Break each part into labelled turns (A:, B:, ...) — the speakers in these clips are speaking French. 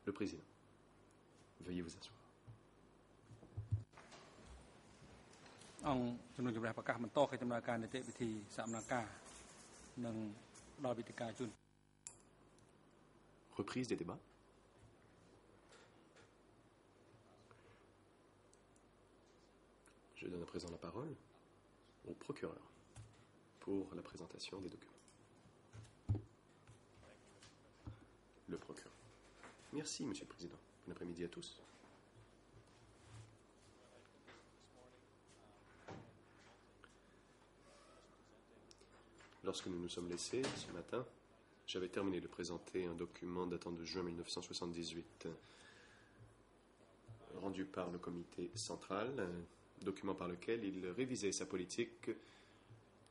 A: Le président. Veuillez vous asseoir.
B: អង្គជំនុំជម្រះប្រកាសបន្តកិច្ចដំណើរការនីតិវិធីសមនការនិងផ្ដល់វិធីការជូន
A: Reprise des débats. Je donne à présent la parole au procureur pour la présentation des documents. Le procureur. Merci, Monsieur le Président. Bon après-midi à tous. Lorsque nous nous sommes laissés ce matin, j'avais terminé de présenter un document datant de juin 1978, rendu par le comité central, un document par lequel il révisait sa politique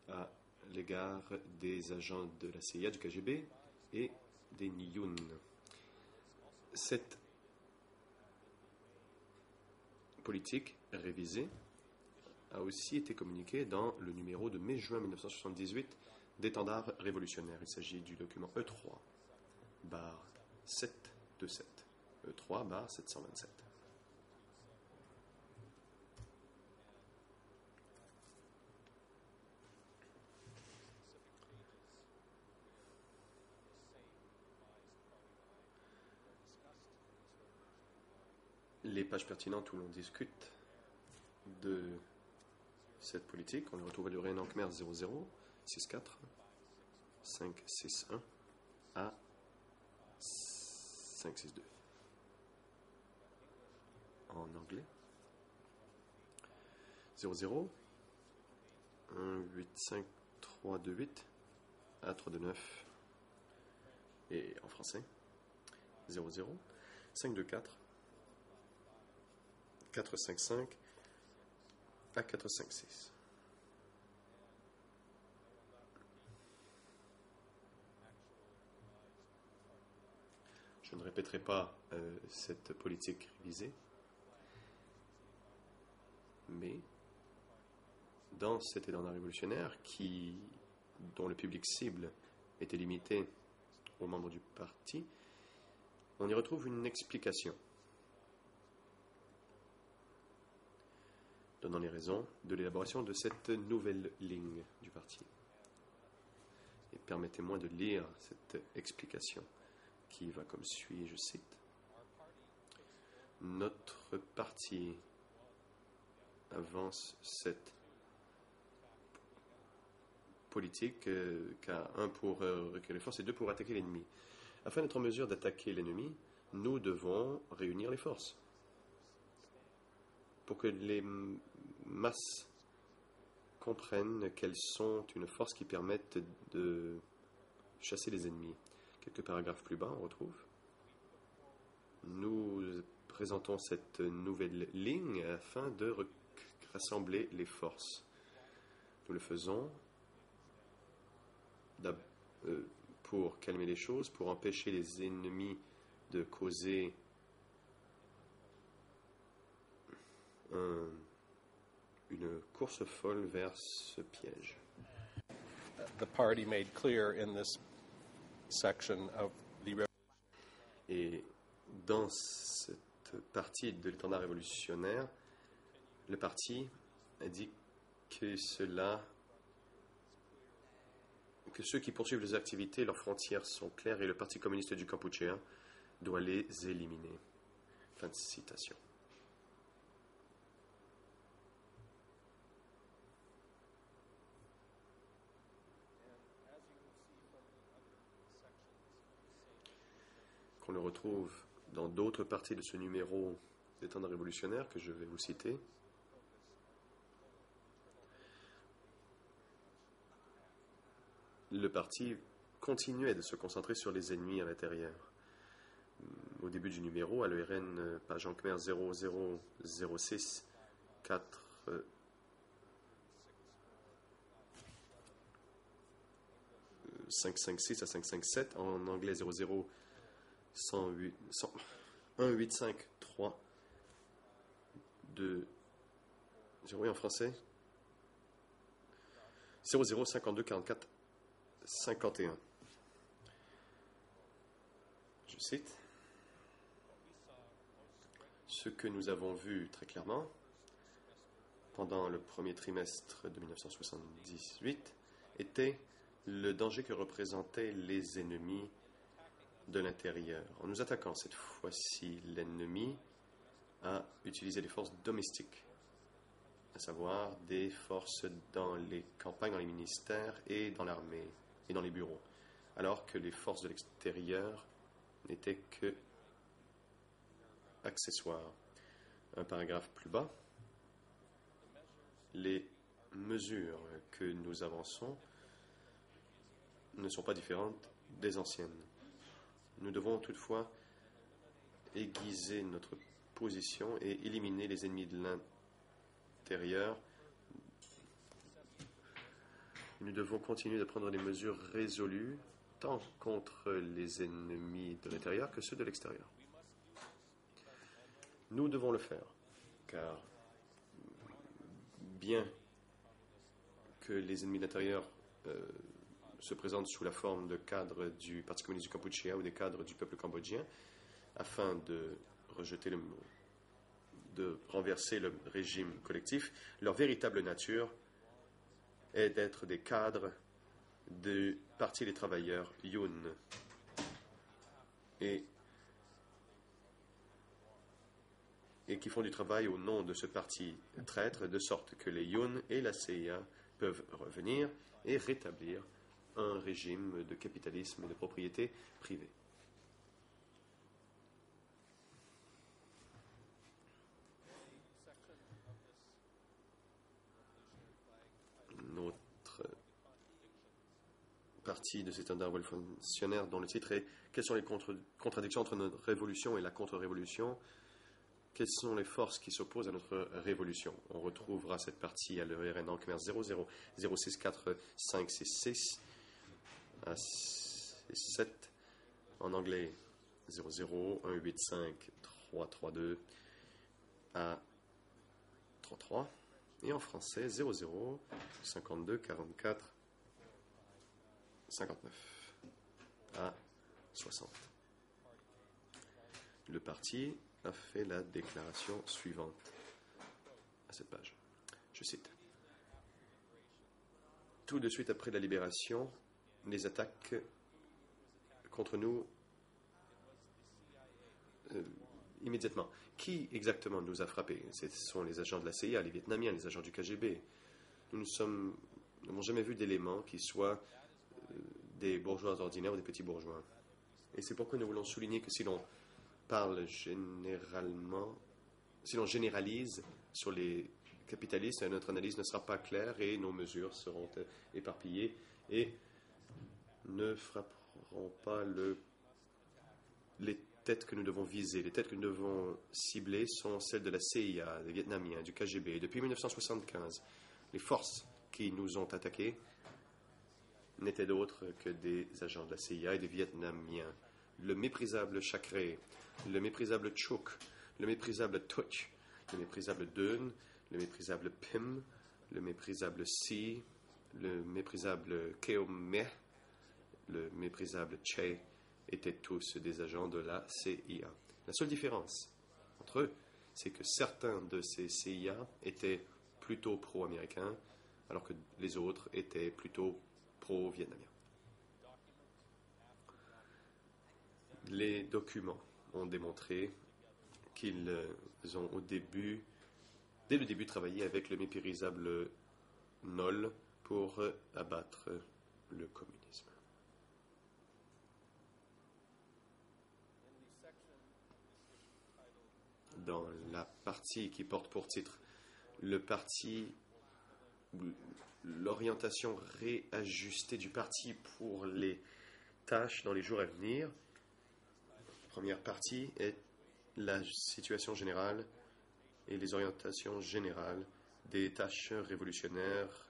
A: à l'égard des agents de la CIA, du KGB et des Niyun. Cette politique révisée a aussi été communiquée dans le numéro de mai-juin 1978 d'étendard révolutionnaire. Il s'agit du document E3/727. E3/727. Les pages pertinentes où l'on discute de cette politique, on les retrouve à l'Urène en Khmer 00 64 561 à 562. En anglais 00 185-328 à 329 et en français 00 524 455 à 456. Je ne répéterai pas cette politique révisée, mais dans cet étendard révolutionnaire dont le public cible était limité aux membres du parti, on y retrouve une explication donnant les raisons de l'élaboration de cette nouvelle ligne du parti. Et permettez-moi de lire cette explication qui va comme suit, je cite. Notre parti avance cette politique car un pour recueillir les forces et deux pour attaquer l'ennemi. Afin d'être en mesure d'attaquer l'ennemi, nous devons réunir les forces. Pour que les masses comprennent qu'elles sont une force qui permette de chasser les ennemis. Quelques paragraphes plus bas, on retrouve. Nous présentons cette nouvelle ligne afin de rassembler les forces. Nous le faisons pour calmer les choses, pour empêcher les ennemis de causer une course folle vers ce piège.
C: The party made clear in this section of the
A: Et dans cette partie de l'étendard révolutionnaire, le parti a dit que ceux qui poursuivent les activités, leurs frontières sont claires et le Parti communiste du Kampuchea doit les éliminer. Fin de citation. On le retrouve dans d'autres parties de ce numéro d'étendard révolutionnaire que je vais vous citer. Le parti continuait de se concentrer sur les ennemis à l'intérieur. Au début du numéro, à l'ERN, page en Khmer 0006 4 556 à 557, en anglais 00 108 185-3 de 0 et en français 00 52 44 51. Je cite. Ce que nous avons vu très clairement pendant le premier trimestre de 1978 était le danger que représentaient les ennemis de l'intérieur. En nous attaquant cette fois-ci, l'ennemi a utilisé des forces domestiques, à savoir des forces dans les campagnes, dans les ministères et dans l'armée et dans les bureaux, alors que les forces de l'extérieur n'étaient que accessoires. Un paragraphe plus bas, les mesures que nous avançons ne sont pas différentes des anciennes. Nous devons toutefois aiguiser notre position et éliminer les ennemis de l'intérieur. Nous devons continuer de prendre des mesures résolues tant contre les ennemis de l'intérieur que ceux de l'extérieur. Nous devons le faire, car bien que les ennemis de l'intérieur se présentent sous la forme de cadres du Parti communiste du Kampuchea ou des cadres du peuple cambodgien, afin de renverser le régime collectif, leur véritable nature est d'être des cadres du Parti des travailleurs Yun et qui font du travail au nom de ce parti traître, de sorte que les Yun et la CIA peuvent revenir et rétablir un régime de capitalisme et de propriété privée. Notre partie de cet étendard révolutionnaire dont le titre est « Quelles sont les contradictions entre notre révolution et la contre-révolution ? Quelles sont les forces qui s'opposent à notre révolution ?» On retrouvera cette partie à l'ERN en Khmer 00-064-566 à 7, en anglais 00-185-332 à 33 et en français 00-52-44-59 à 60. Le parti a fait la déclaration suivante à cette page. Je cite. Tout de suite après la libération, les attaques contre nous immédiatement. Qui exactement nous a frappés? Ce sont les agents de la CIA, les Vietnamiens, les agents du KGB. Nous n'avons jamais vu d'éléments qui soient des bourgeois ordinaires ou des petits bourgeois. Et c'est pourquoi nous voulons souligner que si l'on généralise sur les capitalistes, notre analyse ne sera pas claire et nos mesures seront éparpillées et ne frapperont pas les têtes que nous devons viser. Les têtes que nous devons cibler sont celles de la CIA, des Vietnamiens, du KGB. Et depuis 1975, les forces qui nous ont attaqués n'étaient d'autres que des agents de la CIA et des Vietnamiens. Le méprisable Chakre, le méprisable Chuk, le méprisable Tuch, le méprisable Dun, le méprisable Pim, le méprisable Si, le méprisable Keomeh, le méprisable Che étaient tous des agents de la CIA. La seule différence entre eux, c'est que certains de ces CIA étaient plutôt pro-américains, alors que les autres étaient plutôt pro-vietnamiens. Les documents ont démontré qu'ils ont dès le début, travaillé avec le méprisable Nol pour abattre le communisme. Dans la partie qui porte pour titre le parti, l'orientation réajustée du parti pour les tâches dans les jours à venir, la première partie est la situation générale et les orientations générales des tâches révolutionnaires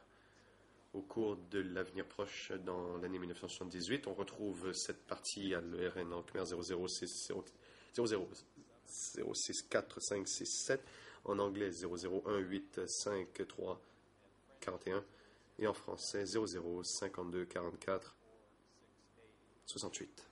A: au cours de l'avenir proche dans l'année 1978. On retrouve cette partie à l'ERN en Khmer 0064567, en anglais 00185341 et en français 005244 68.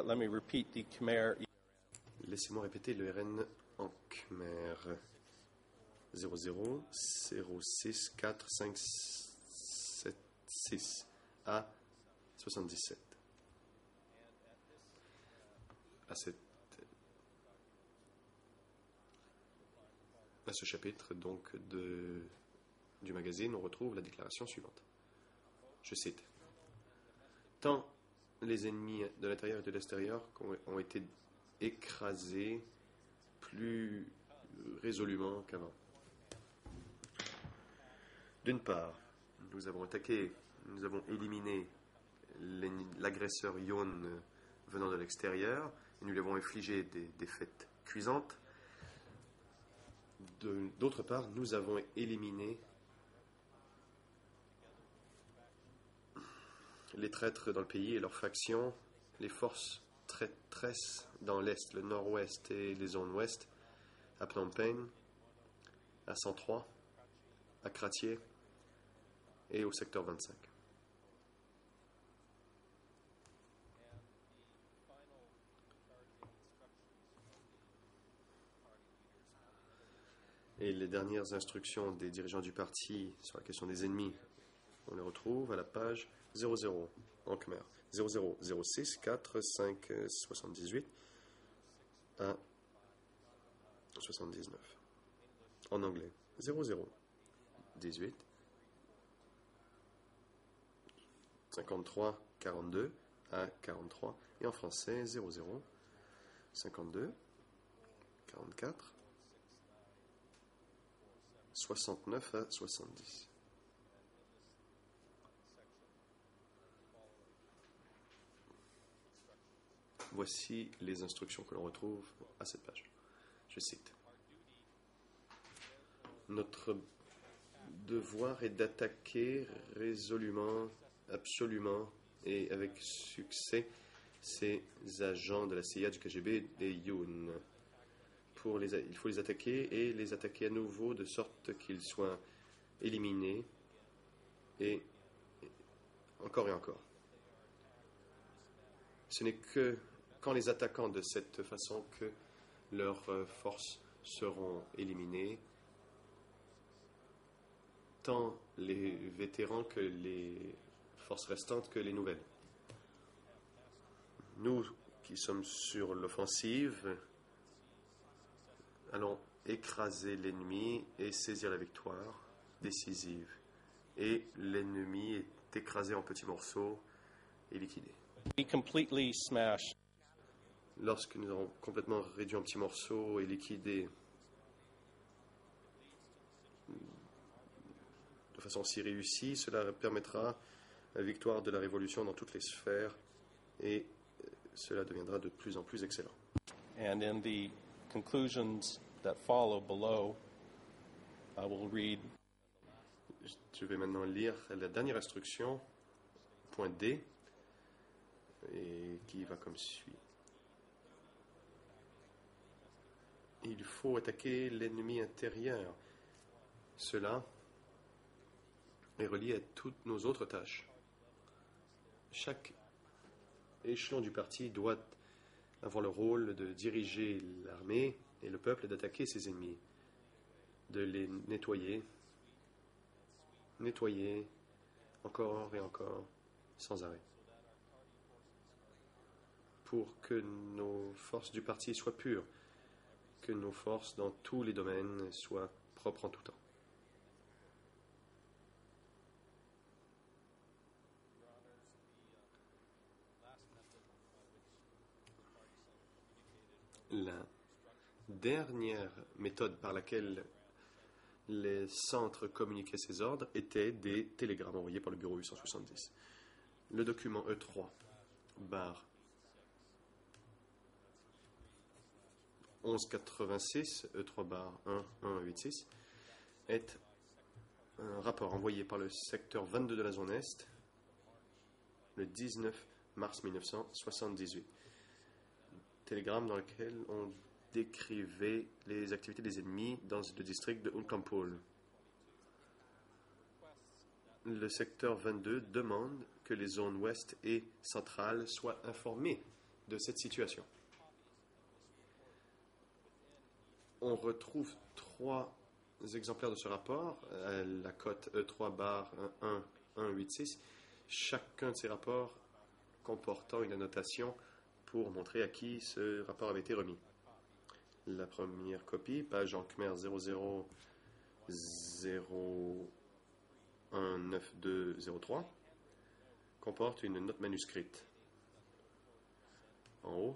C: Let me repeat the Khmer.
A: Laissez-moi répéter le RN en Khmer. 00 06 4 5 7 6 à 77. À ce chapitre donc du magazine, on retrouve la déclaration suivante. Je cite. Tant les ennemis de l'intérieur et de l'extérieur ont été écrasés plus résolument qu'avant. D'une part, nous avons éliminé l'agresseur Yon venant de l'extérieur et nous lui avons infligé des défaites cuisantes. D'autre part, nous avons éliminé les traîtres dans le pays et leurs factions, les forces traîtresses dans l'est, le nord-ouest et les zones ouest, à Phnom Penh, à 103, à Kratie et au secteur 25. Et les dernières instructions des dirigeants du parti sur la question des ennemis, on les retrouve à la page 00 en Khmer. 00 06 4 5 78 à 79. En anglais, 00 18 53 42 à 43. Et en français, 00 52 44 69 à 70. Voici les instructions que l'on retrouve à cette page. Je cite. Notre devoir est d'attaquer résolument, absolument et avec succès ces agents de la CIA, du KGB, des Yun. Il faut les attaquer et les attaquer à nouveau de sorte qu'ils soient éliminés et encore et encore. Ce n'est que qu'en les attaquant de cette façon que leurs forces seront éliminées, tant les vétérans que les forces restantes que les nouvelles. Nous qui sommes sur l'offensive, allons écraser l'ennemi et saisir la victoire décisive. Et l'ennemi est écrasé en petits morceaux et liquidé.
C: We completely smash.
A: Lorsque nous aurons complètement réduit en petits morceaux et liquidé de façon si réussie, cela permettra la victoire de la révolution dans toutes les sphères et cela deviendra de plus en plus excellent.
C: And in the conclusions that follow below, I will read.
A: Je vais maintenant lire la dernière instruction, point D, et qui va comme suit. Il faut attaquer l'ennemi intérieur. Cela est relié à toutes nos autres tâches. Chaque échelon du parti doit avoir le rôle de diriger l'armée et le peuple et d'attaquer ses ennemis, de les nettoyer encore et encore, sans arrêt, pour que nos forces du parti soient pures, que nos forces dans tous les domaines soient propres en tout temps. La dernière méthode par laquelle les centres communiquaient ces ordres étaient des télégrammes envoyés par le bureau 870. Le document E3, barre 1186, E3 barre 1186, est un rapport envoyé par le secteur 22 de la zone Est le 19 mars 1978. télégramme dans lequel on décrivait les activités des ennemis dans le district de Uncampole. Le secteur 22 demande que les zones ouest et centrales soient informées de cette situation. On retrouve 3 exemplaires de ce rapport à la cote E3-1186, chacun de ces rapports comportant une annotation pour montrer à qui ce rapport avait été remis. La première copie, page en Khmer 00019203, comporte une note manuscrite. En haut,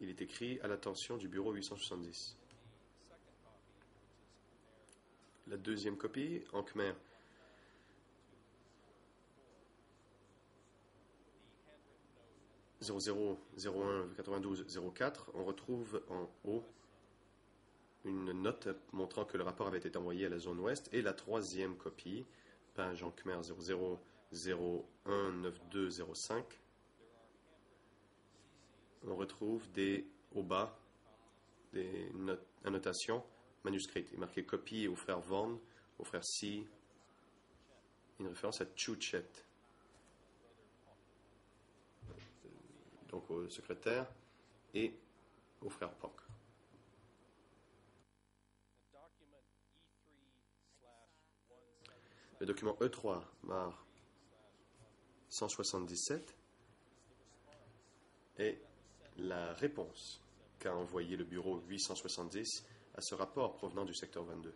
A: il est écrit à l'attention du bureau 870. La deuxième copie, en Khmer 00019204, on retrouve en haut une note montrant que le rapport avait été envoyé à la zone ouest, et la troisième copie, page en Khmer 00019205, on retrouve au bas des annotations manuscrites. Il est marqué copie au frère Vaughan, au frère Si, une référence à Chuchet, donc au secrétaire, et au frère Pock. Le document E3-177 est la réponse qu'a envoyé le bureau 870 à ce rapport provenant du secteur 22.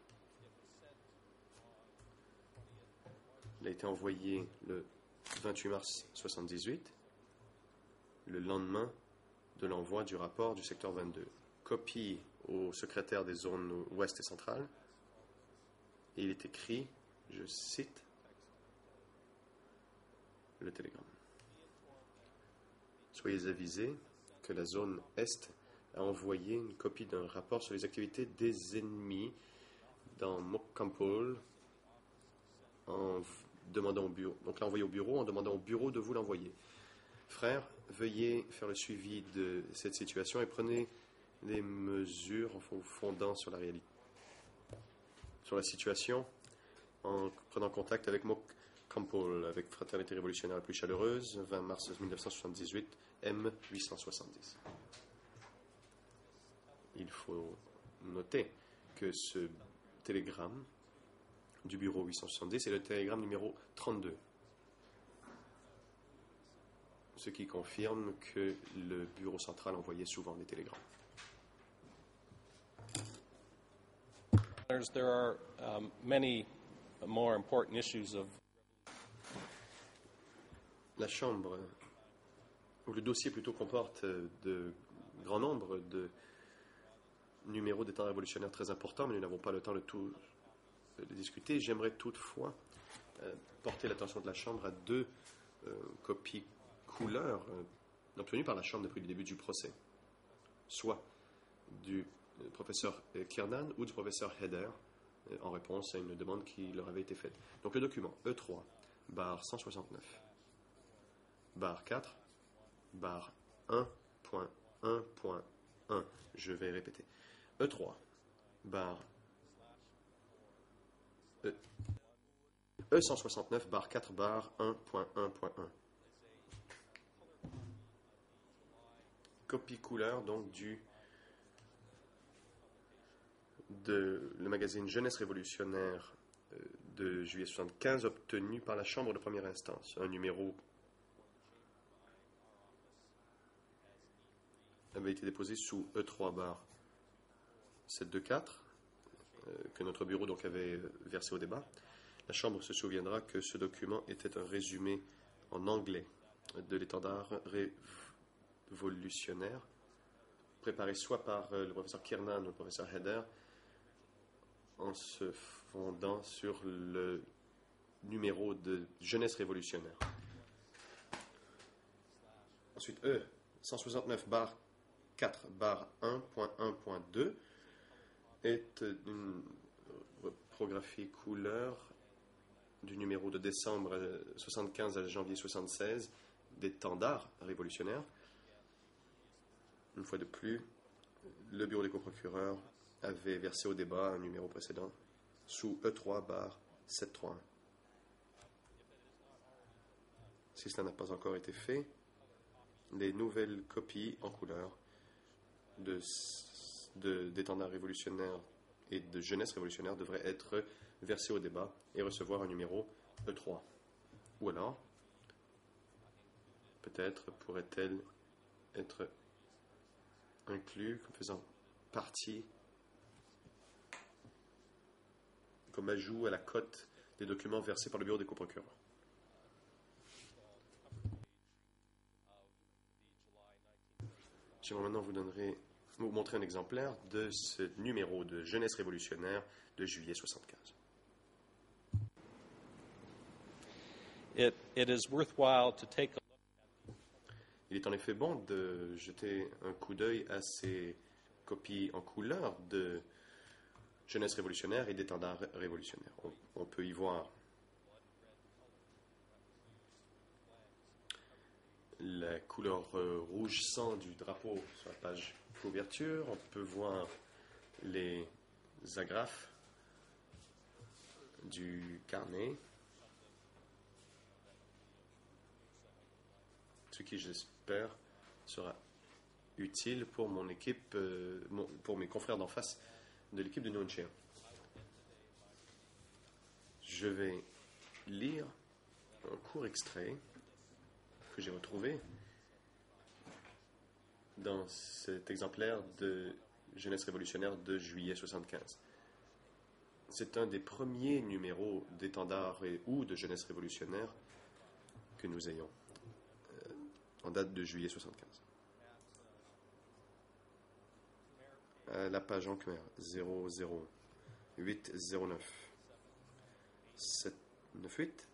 A: Il a été envoyé le 28 mars 1978, le lendemain de l'envoi du rapport du secteur 22. Copie au secrétaire des zones ouest et centrales, et il est écrit, je cite, le télégramme. Soyez avisés que la zone Est a envoyé une copie d'un rapport sur les activités des ennemis dans Mokkampol en demandant au bureau. Donc l'a envoyé au bureau en demandant au bureau de vous l'envoyer. Frères, veuillez faire le suivi de cette situation et prenez les mesures en vous fondant sur la réalité, sur la situation, en prenant contact avec Mokkampol, avec Fraternité révolutionnaire la plus chaleureuse, 20 mars 1978, M870. Il faut noter que ce télégramme du bureau 870 est le télégramme numéro 32, ce qui confirme que le bureau central envoyait souvent des télégrammes.
C: There are many more important issues of
A: La Chambre, ou le dossier plutôt, comporte de grand nombre de numéros d'état révolutionnaire très importants, mais nous n'avons pas le temps de tout discuter. J'aimerais toutefois porter l'attention de la Chambre à 2 copies couleurs obtenues par la Chambre depuis le début du procès, soit du professeur Kiernan ou du professeur Heder, en réponse à une demande qui leur avait été faite. Donc le document E3, barre 169, barre 4, barre 1.1.1. Je vais répéter. E3, barre E169, barre 4, barre 1.1.1. Copie couleur, donc, de le magazine Jeunesse révolutionnaire de juillet 1975, obtenu par la Chambre de première instance. Un numéro avait été déposé sous E3 bar 724, que notre bureau donc avait versé au débat. La Chambre se souviendra que ce document était un résumé en anglais de l'étendard révolutionnaire, préparé soit par le professeur Kiernan ou le professeur Heder, en se fondant sur le numéro de Jeunesse révolutionnaire. Ensuite, E, 169 bar 4 bar 1.1.2 est une reprographie couleur du numéro de décembre 75 à janvier 76 d'étendard révolutionnaire. Une fois de plus, le bureau des coprocureurs avait versé au débat un numéro précédent sous E3/731. Si cela n'a pas encore été fait, les nouvelles copies en couleur d'étendards révolutionnaires et de jeunesse révolutionnaire devraient être versées au débat et recevoir un numéro E3. Ou alors, peut-être pourrait-elle être inclus comme faisant partie, comme ajout à la cote des documents versés par le bureau des coprocureurs. J'aimerais maintenant vous montrer un exemplaire de ce numéro de jeunesse révolutionnaire de juillet 75.
C: It is worthwhile to take a
A: Il est en effet bon de jeter un coup d'œil à ces copies en couleur de jeunesse révolutionnaire et d'étendards révolutionnaires. On peut y voir la couleur rouge sang du drapeau sur la page couverture. On peut voir les agrafes du carnet, ce qui, j'espère, sera utile pour mon équipe, pour mes confrères d'en face de l'équipe de Nunchea. Je vais lire un court extrait que j'ai retrouvé dans cet exemplaire de Jeunesse révolutionnaire de juillet 75. C'est un des premiers numéros d'étendard ou de Jeunesse révolutionnaire que nous ayons, en date de juillet 75. À la page en khmer 00809 798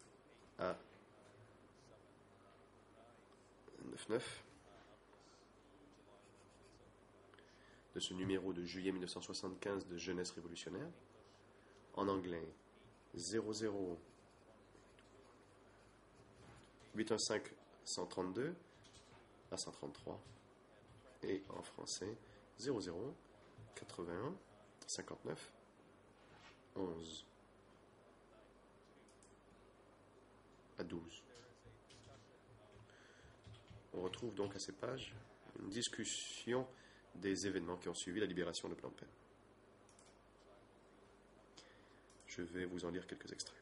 A: à 99 de ce numéro de juillet 1975 de Jeunesse révolutionnaire, en anglais 00 815 132 à 133 et en français 00 81 59 11 à 12. On retrouve donc à ces pages une discussion des événements qui ont suivi la libération de Phnom Penh. Je vais vous en lire quelques extraits.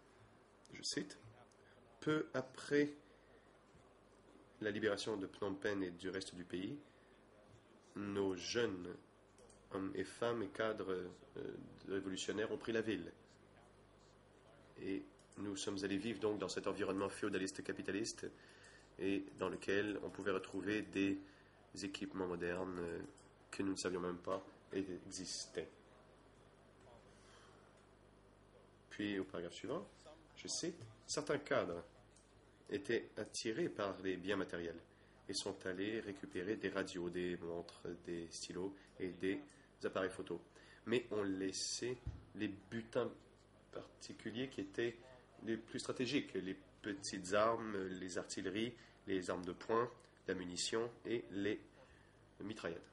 A: Je cite: peu après la libération de Phnom Penh et du reste du pays, nos jeunes hommes et femmes et cadres révolutionnaires ont pris la ville. Et nous sommes allés vivre donc dans cet environnement féodaliste capitaliste et dans lequel on pouvait retrouver des équipements modernes que nous ne savions même pas existaient. Puis au paragraphe suivant, je cite: certains cadres étaient attirés par les biens matériels et sont allés récupérer des radios, des montres, des stylos et des appareils photo. Mais ont laissé les butins particuliers qui étaient les plus stratégiques, les petites armes, les artilleries, les armes de poing, la munition et les mitraillettes.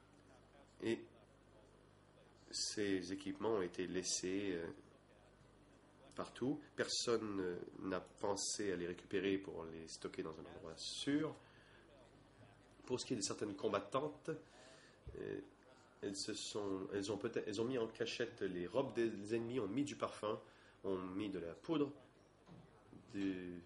A: Et ces équipements ont été laissés partout. Personne n'a pensé à les récupérer pour les stocker dans un endroit sûr. Pour ce qui est de certaines combattantes, elles ont mis en cachette les robes des ennemis, ont mis du parfum, ont mis de la poudre, du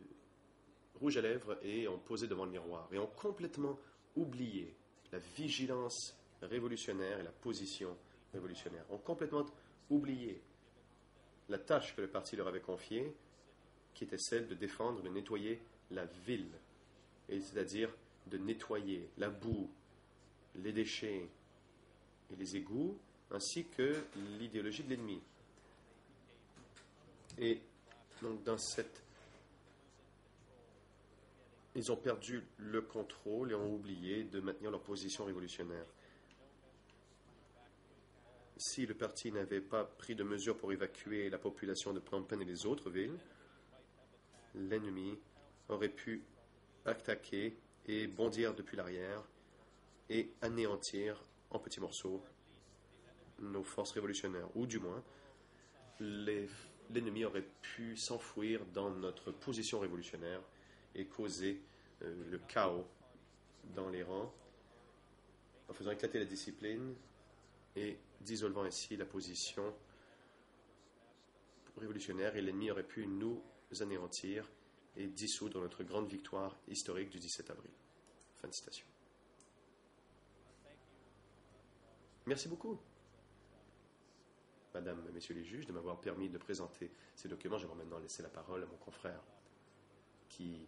A: rouge à lèvres et ont posé devant le miroir. Et ont complètement oublié la vigilance révolutionnaire et la position révolutionnaire. Ont complètement oublié la tâche que le parti leur avait confiée, qui était celle de défendre, de nettoyer la ville, et c'est-à-dire de nettoyer la boue, les déchets et les égouts, ainsi que l'idéologie de l'ennemi. Et donc ils ont perdu le contrôle et ont oublié de maintenir leur position révolutionnaire. Si le parti n'avait pas pris de mesures pour évacuer la population de Phnom Penh et les autres villes, l'ennemi aurait pu attaquer et bondir depuis l'arrière et anéantir en petits morceaux nos forces révolutionnaires, ou du moins, l'ennemi aurait pu s'enfouir dans notre position révolutionnaire et causer le chaos dans les rangs, en faisant éclater la discipline et dissolvant ainsi la position révolutionnaire, et l'ennemi aurait pu nous anéantir et dissoudre notre grande victoire historique du 17 avril. Fin de citation. Merci beaucoup, Madame, Messieurs les juges, de m'avoir permis de présenter ces documents. J'aimerais maintenant laisser la parole à mon confrère qui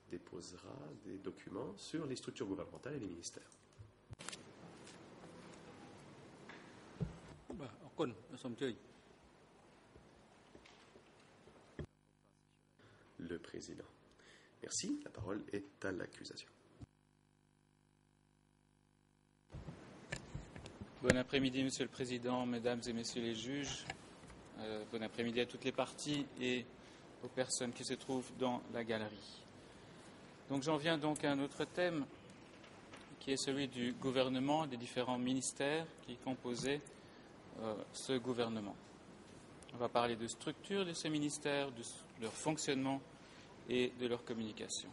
A: déposera des documents sur les structures gouvernementales et les ministères. Le président. Merci. La parole est à l'accusation.
D: Bon après-midi, Monsieur le Président, Mesdames et Messieurs les juges. Bon après-midi à toutes les parties et aux personnes qui se trouvent dans la galerie. Donc j'en viens donc à un autre thème qui est celui du gouvernement, des différents ministères qui composaient ce gouvernement. On va parler de structure de ces ministères, de leur fonctionnement et de leur communication.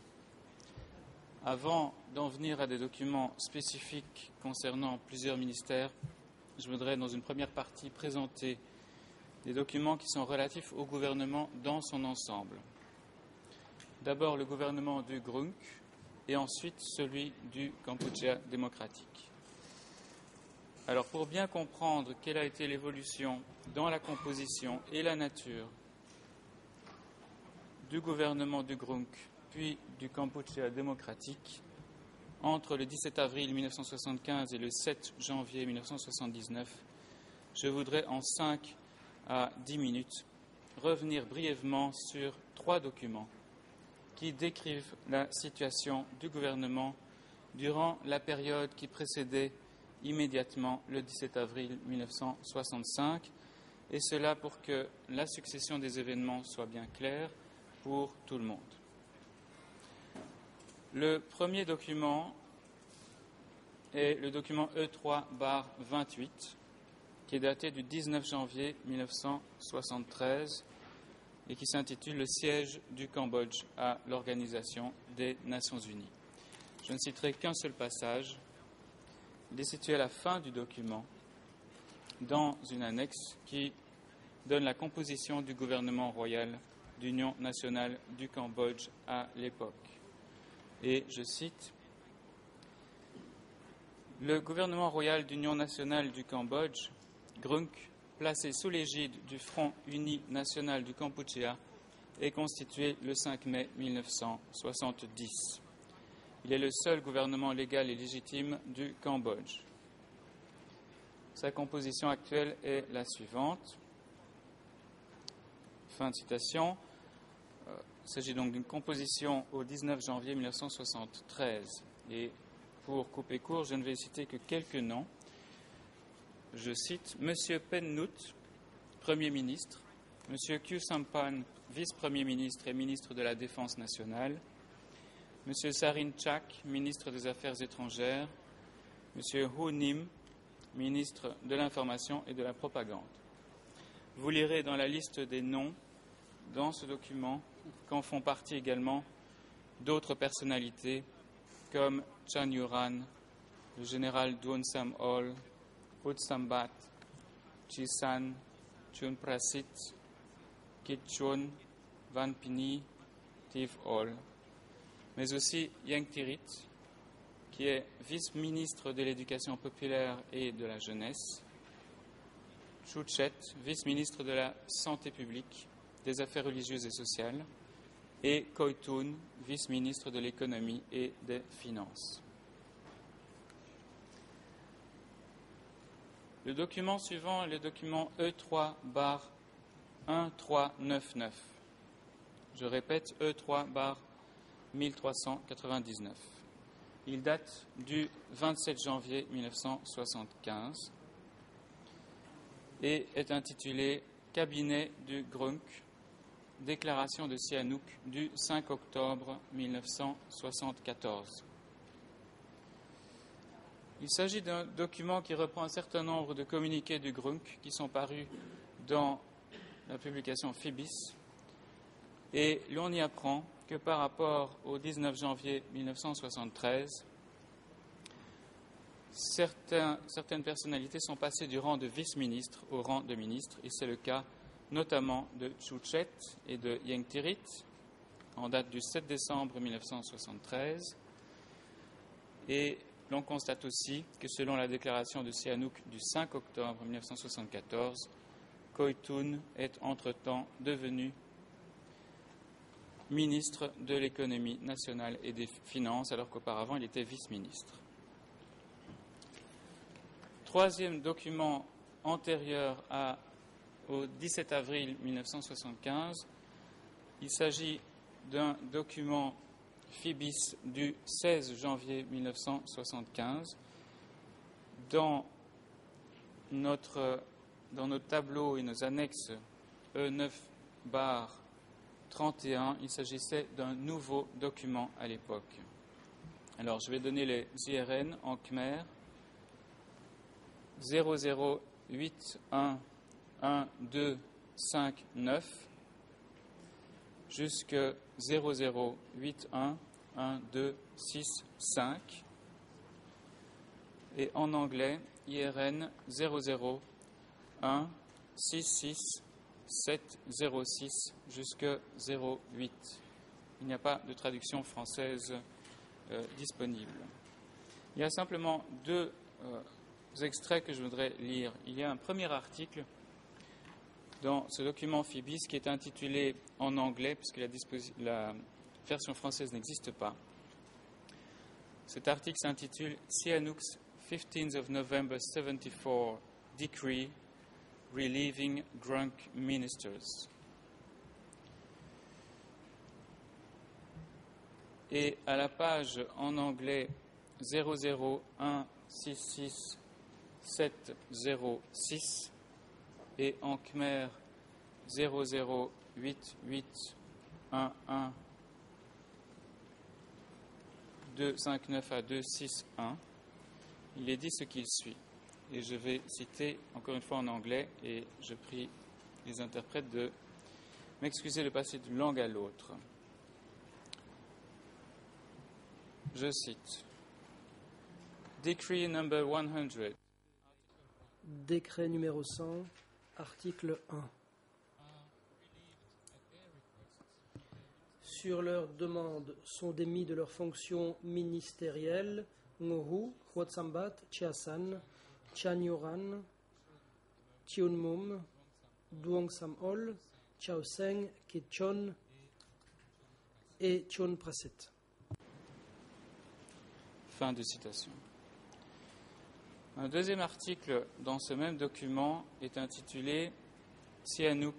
D: Avant d'en venir à des documents spécifiques concernant plusieurs ministères, je voudrais dans une première partie présenter des documents qui sont relatifs au gouvernement dans son ensemble. D'abord le gouvernement du GRUNC et ensuite celui du Kampuchea démocratique. Alors pour bien comprendre quelle a été l'évolution dans la composition et la nature du gouvernement du GRUNC puis du Kampuchea démocratique entre le 17 avril 1975 et le 7 janvier 1979, je voudrais en 5 à 10 minutes revenir brièvement sur 3 documents qui décrivent la situation du gouvernement durant la période qui précédait immédiatement le 17 avril 1965, et cela pour que la succession des événements soit bien claire pour tout le monde. Le premier document est le document E3/28, qui est daté du 19 janvier 1973 et qui s'intitule « Le siège du Cambodge à l'Organisation des Nations Unies ». Je ne citerai qu'un seul passage. Il est situé à la fin du document, dans une annexe qui donne la composition du gouvernement royal d'Union nationale du Cambodge à l'époque. Et je cite: « Le gouvernement royal d'Union nationale du Cambodge, GRUNC, placé sous l'égide du Front uni national du Kampuchea, est constitué le 5 mai 1970. Il est le seul gouvernement légal et légitime du Cambodge. Sa composition actuelle est la suivante. » Fin de citation. Il s'agit donc d'une composition au 19 janvier 1973. Et pour couper court, je ne vais citer que quelques noms. Je cite M. Pen Nut, Premier ministre, M. Khieu Samphan, vice-premier ministre et ministre de la Défense nationale, M. Sarin Chak, ministre des Affaires étrangères, M. Hu Nim, ministre de l'Information et de la Propagande. Vous lirez dans la liste des noms dans ce document qu'en font partie également d'autres personnalités comme Chan Yuran, le général Duon Sam Ol, Put Sambat, Chi San, Chun Prasit, Kit Chun, Van Pini, Tiv Ol, mais aussi Yang Tirit, qui est vice-ministre de l'Éducation populaire et de la jeunesse, Chu Chet, vice-ministre de la Santé publique, des Affaires religieuses et sociales, et Koi Toon, vice-ministre de l'Économie et des Finances. Le document suivant est le document E3/1399. Je répète, E3/1399. Il date du 27 janvier 1975 et est intitulé « Cabinet du GRUNC, déclaration de Sihanouk du 5 octobre 1974 ». Il s'agit d'un document qui reprend un certain nombre de communiqués du GRUNC qui sont parus dans la publication Phoebis. Et l'on y apprend que par rapport au 19 janvier 1973, certaines personnalités sont passées du rang de vice-ministre au rang de ministre, et c'est le cas notamment de Tchouchet et de Yengtirit, en date du 7 décembre 1973. Et l'on constate aussi que selon la déclaration de Sihanouk du 5 octobre 1974, Koytoun est entre-temps devenu ministre de l'économie nationale et des finances, alors qu'auparavant il était vice-ministre. Troisième document antérieur au 17 avril 1975, il s'agit d'un document Phoebis du 16 janvier 1975. Dans nos tableaux et nos annexes E9/31, il s'agissait d'un nouveau document à l'époque. Alors, je vais donner les IRN en khmer. 00811259 jusque 00811265 et en anglais IRN 001660706 jusque 08. Il n'y a pas de traduction française disponible. Il y a simplement deux extraits que je voudrais lire. Il y a un premier article dans ce document Phoebis qui est intitulé en anglais, puisque la version française n'existe pas. Cet article s'intitule Sihanouk's 15th of November 74 Decree Relieving Grunk Ministers. Et à la page en anglais 00166706 et en khmer 008811 à 261, il est dit ce qu'il suit. Et je vais citer encore une fois en anglais et je prie les interprètes de m'excuser de passer d'une langue à l'autre. Je cite. Decree number 100.
E: Décret numéro 100, article 1. Sur leur demande sont démis de leurs fonctions ministérielles Ngohu, Huatsambat, Chiasan, Chanyoran, Tionmum, Duong Samol, Chaoseng, Kitchon et Chon Praset.
D: Fin de citation. Un deuxième article dans ce même document est intitulé Sihanouk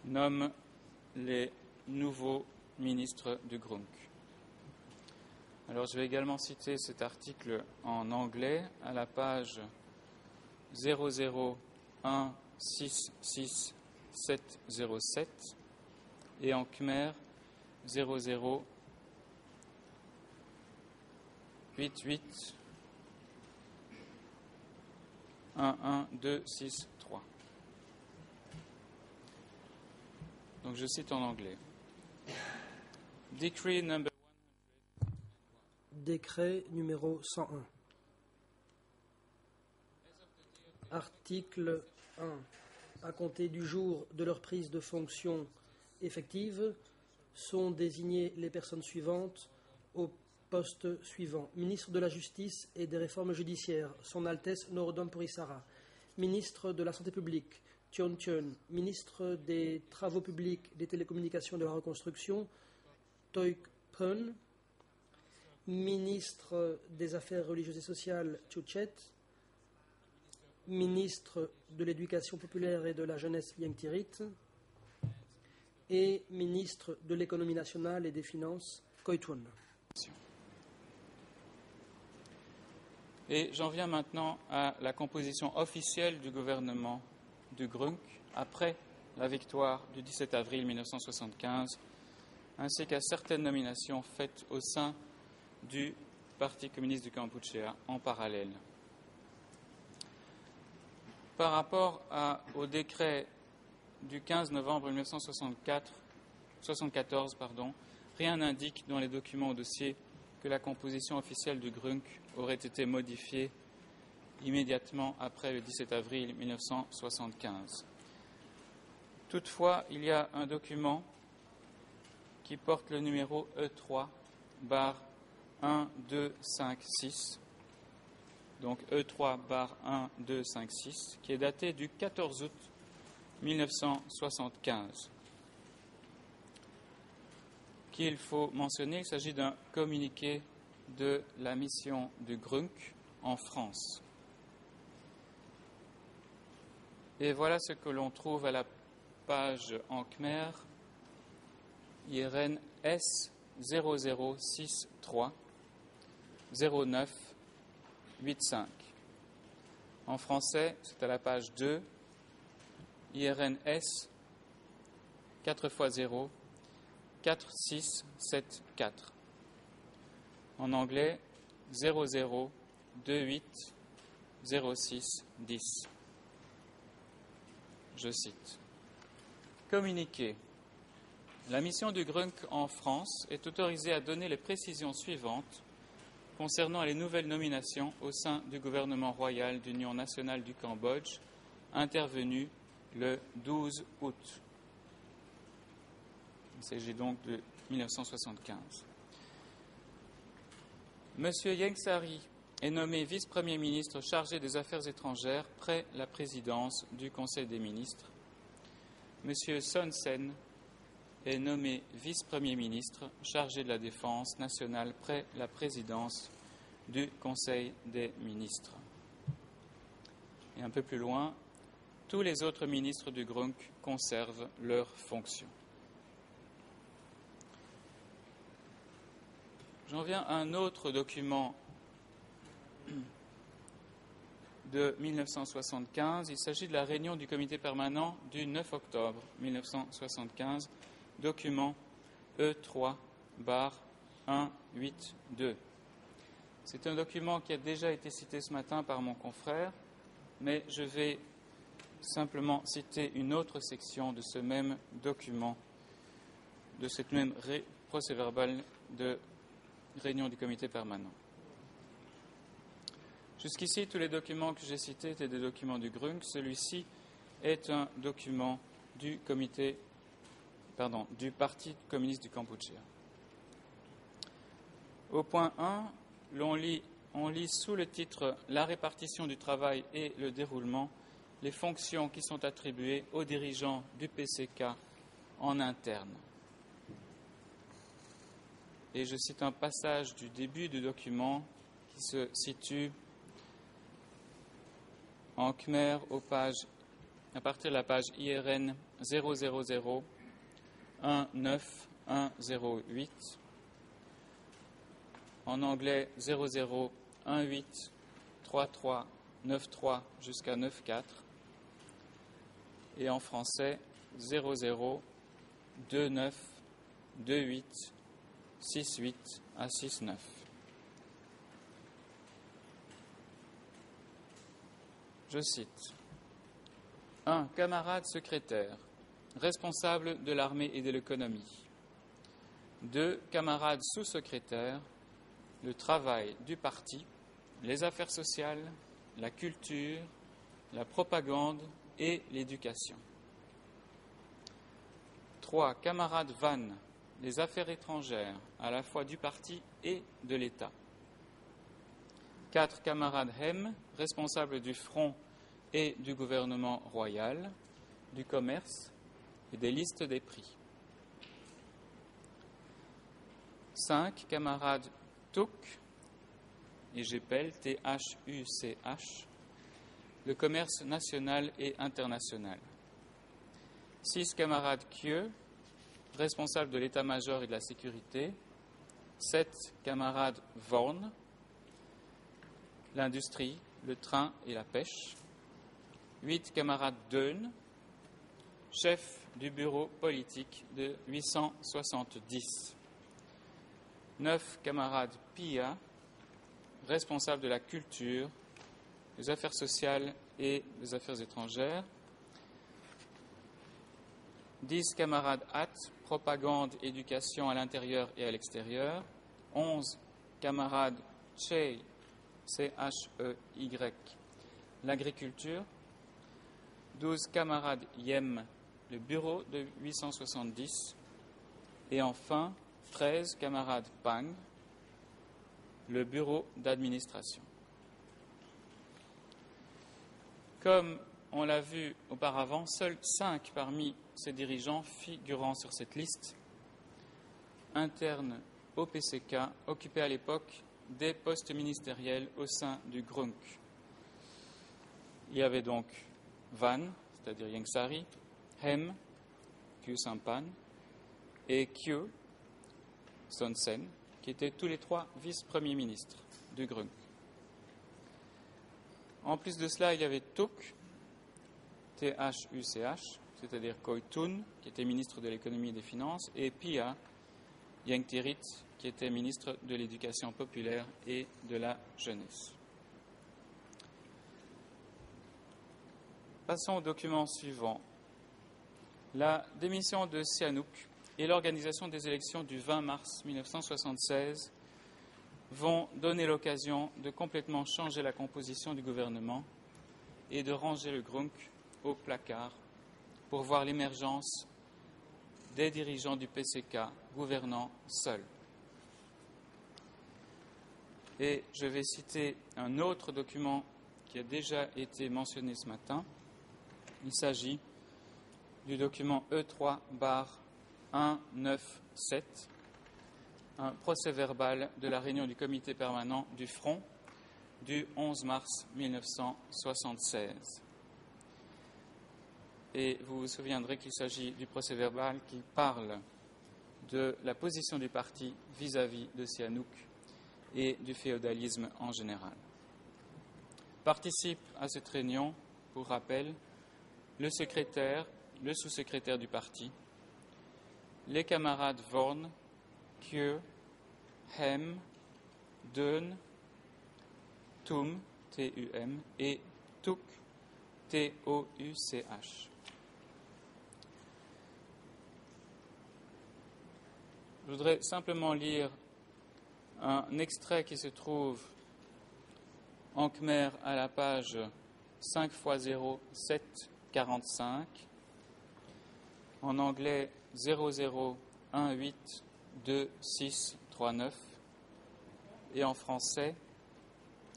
D: nomme les nouveaux ministres du GRUNC. Alors je vais également citer cet article en anglais à la page 00166707 et en khmer 0088 11263. Donc je cite en anglais. Decree number
E: Décret numéro 101. Article 1. À compter du jour de leur prise de fonction effective, sont désignées les personnes suivantes au poste suivant. Ministre de la Justice et des Réformes judiciaires, Son Altesse Norodom Purisara. Ministre de la Santé publique, Tion Tion. Ministre des Travaux publics, des Télécommunications et de la Reconstruction, Toik Pun. Ministre des Affaires religieuses et sociales, Tchouchet. Ministre de l'Éducation populaire et de la jeunesse, Yengtirit. Et ministre de l'Économie nationale et des Finances, Koytoun.
D: Et j'en viens maintenant à la composition officielle du gouvernement du GRUNC après la victoire du 17 avril 1975, ainsi qu'à certaines nominations faites au sein du Parti communiste du Kampuchea en parallèle. Par rapport au décret du 15 novembre 1974, rien n'indique dans les documents au dossier que la composition officielle du GRUNC aurait été modifiée immédiatement après le 17 avril 1975. Toutefois, il y a un document qui porte le numéro E3/1256, donc E3/1256, qui est daté du 14 août 1975. Qu'il faut mentionner, il s'agit d'un communiqué de la mission du GRUNC en France. Et voilà ce que l'on trouve à la page en khmer, IRN S 0063 0985. En français, c'est à la page 2, IRN S 4x0 4674. En anglais, 0028 06 10. Je cite. Communiqué. La mission du GRUNC en France est autorisée à donner les précisions suivantes concernant les nouvelles nominations au sein du gouvernement royal d'Union nationale du Cambodge, intervenues le 12 août. Il s'agit donc de 1975. Monsieur Ieng Sary est nommé vice-premier ministre chargé des Affaires étrangères près la présidence du Conseil des ministres. Monsieur Son Sen est nommé vice-premier ministre chargé de la Défense nationale près la présidence du Conseil des ministres. Et un peu plus loin, tous les autres ministres du GRUNC conservent leurs fonctions. J'en viens à un autre document de 1975. Il s'agit de la réunion du comité permanent du 9 octobre 1975, document E3/182. C'est un document qui a déjà été cité ce matin par mon confrère, mais je vais simplement citer une autre section de ce même document, de cette même procès-verbal de réunion du comité permanent. Jusqu'ici, tous les documents que j'ai cités étaient des documents du GRUNC. Celui-ci est un document du Parti communiste du Kampuchea. Au point 1, on lit sous le titre « La répartition du travail et le déroulement » les fonctions qui sont attribuées aux dirigeants du PCK en interne. Et je cite un passage du début du document qui se situe en khmer à partir de la page IRN 000 19108, en anglais 0018 3393 jusqu'à 94, et en français 002928 68 à 69. Je cite. 1. Camarade secrétaire, responsable de l'armée et de l'économie. 2. Camarade sous-secrétaire, le travail du parti, les affaires sociales, la culture, la propagande et l'éducation. 3. Camarade Van, les affaires étrangères, à la fois du parti et de l'État. 4. Camarade Hem, responsable du front et du gouvernement royal, du commerce et des listes des prix. 5. Camarade Tuc, et j'appelle THUCH, le commerce national et international. 6. Camarade Kieu, responsable de l'état-major et de la sécurité. 7. Camarade Vorn, l'industrie, le train et la pêche. 8. Camarade Deun, chef du bureau politique de 870. 9. Camarade Pia, responsable de la culture, des affaires sociales et des affaires étrangères. 10 camarades HAT, propagande, éducation à l'intérieur et à l'extérieur. 11 camarades CHEY, C-H-E-Y, l'agriculture. 12 camarades YEM, le bureau de 870. Et enfin, 13 camarades PANG, le bureau d'administration. Comme on l'a vu auparavant, seuls 5 parmi ces dirigeants figurant sur cette liste, internes au PCK, occupaient à l'époque des postes ministériels au sein du GRUNC. Il y avait donc Van, c'est-à-dire Yengsari, Hem, Khieu Samphan, et Khieu Son Sen, qui étaient tous les 3 vice-premiers ministres du GRUNC. En plus de cela, il y avait Tuk, T-H-U-C-H, c'est-à-dire Khoi Thun, qui était ministre de l'économie et des finances, et Pia Yengtirit, qui était ministre de l'éducation populaire et de la jeunesse. Passons au document suivant. La démission de Sihanouk et l'organisation des élections du 20 mars 1976 vont donner l'occasion de complètement changer la composition du gouvernement et de ranger le GRUNC au placard pour voir l'émergence des dirigeants du PCK gouvernant seuls. Et je vais citer un autre document qui a déjà été mentionné ce matin. Il s'agit du document E3-197, un procès-verbal de la réunion du comité permanent du Front du 11 mars 1976. Et vous vous souviendrez qu'il s'agit du procès-verbal qui parle de la position du parti vis-à-vis de Sihanouk et du féodalisme en général. Participent à cette réunion, pour rappel, le secrétaire, le sous-secrétaire du parti, les camarades Vorn, Khieu, Hem, Deun, Tum, T-U-M, et Tuk, T-O-U-C-H. Je voudrais simplement lire un extrait qui se trouve en khmer à la page 5x0, 745, en anglais 00182639 et en français